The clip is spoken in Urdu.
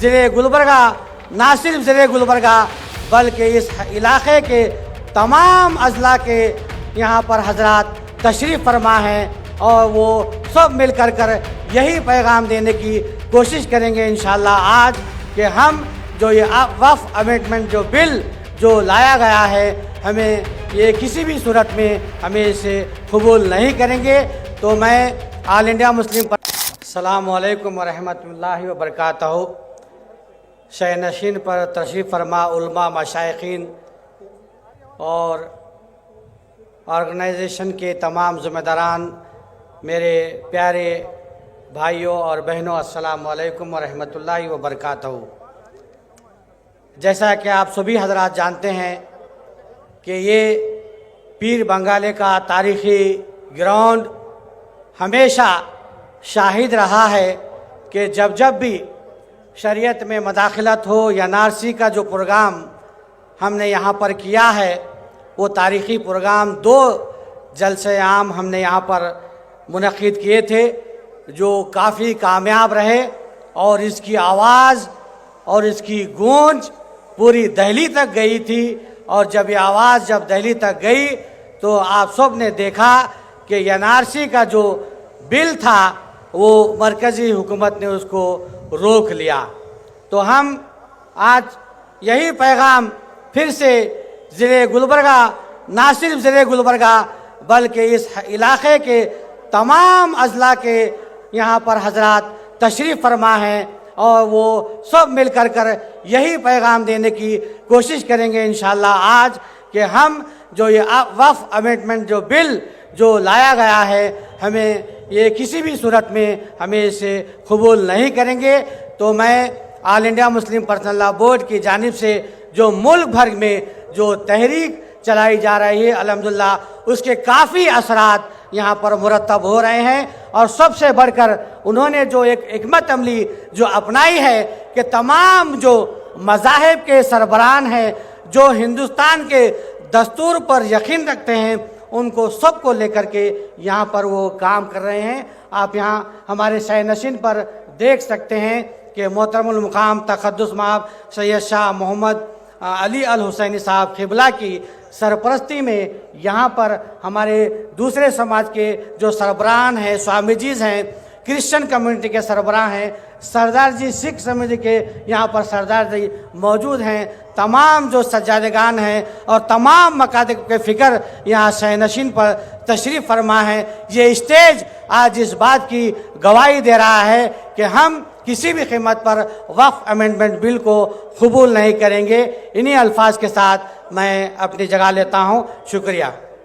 ضلع گلبرگہ نہ صرف ضلع گلبرگہ بلکہ اس علاقے کے تمام اضلاع کے یہاں پر حضرات تشریف فرما ہیں اور وہ سب مل کر یہی پیغام دینے کی کوشش کریں گے انشاءاللہ آج کہ ہم جو یہ وقف امینڈمنٹ جو بل جو لایا گیا ہے ہمیں یہ کسی بھی صورت میں ہمیں اسے قبول نہیں کریں گے۔ تو میں آل انڈیا مسلم السلام علیکم ورحمۃ اللہ وبرکاتہ۔ شہ نشین پر تشریف فرما علماء، مشائخین اور آرگنائزیشن کے تمام ذمہ داران، میرے پیارے بھائیوں اور بہنوں، السلام علیکم ورحمۃ اللہ وبرکاتہ۔ جیسا کہ آپ سبھی حضرات جانتے ہیں کہ یہ پیر بنگالے کا تاریخی گراؤنڈ ہمیشہ شاہد رہا ہے کہ جب بھی شریعت میں مداخلت ہو یا NRC کا جو پروگرام ہم نے یہاں پر کیا ہے، وہ تاریخی پروگرام 2 جلسے عام ہم نے یہاں پر منعقد کیے تھے جو کافی کامیاب رہے، اور اس کی آواز اور اس کی گونج پوری دہلی تک گئی تھی، اور جب یہ آواز دہلی تک گئی تو آپ سب نے دیکھا کہ NRC کا جو بل تھا وہ مرکزی حکومت نے اس کو روک لیا۔ تو ہم آج یہی پیغام پھر سے ضلع گلبرگہ نہ صرف ضلع گلبرگہ بلکہ اس علاقے کے تمام اضلاع کے یہاں پر حضرات تشریف فرما ہیں اور وہ سب مل کر یہی پیغام دینے کی کوشش کریں گے انشاءاللہ آج کہ ہم جو یہ وقف امینڈمنٹ جو بل جو لایا گیا ہے ہمیں یہ کسی بھی صورت میں ہمیں اسے قبول نہیں کریں گے۔ تو میں all India Muslim personal law board کی جانب سے جو ملک بھر میں جو تحریک چلائی جا رہی ہے الحمدللہ اس کے کافی اثرات یہاں پر مرتب ہو رہے ہیں، اور سب سے بڑھ کر انہوں نے جو ایک حکمت عملی جو اپنائی ہے کہ تمام جو مذاہب کے سربراہان ہیں جو ہندوستان کے دستور پر یقین رکھتے ہیں ان کو سب کو لے کر کے یہاں پر وہ کام کر رہے ہیں۔ آپ یہاں ہمارے شہ نشین پر دیکھ سکتے ہیں کہ محترم المقام تقدس مآب سید شاہ محمد علی الحسینی صاحب قبلہ کی سرپرستی میں یہاں پر ہمارے دوسرے سماج کے جو سربراہان ہیں، سوامی جیز ہیں، کرسچن کمیونٹی کے سربراہ ہیں، سردار جی سکھ سماج کے یہاں پر سردار جی موجود ہیں، تمام جو سجادگان ہیں اور تمام مکاتب کے فکر یہاں شہ نشین پر تشریف فرما ہیں۔ یہ اسٹیج آج اس بات کی گواہی دے رہا ہے کہ ہم کسی بھی قیمت پر وقف امینڈمنٹ بل کو قبول نہیں کریں گے۔ انہی الفاظ کے ساتھ میں اپنی جگہ لیتا ہوں، شکریہ۔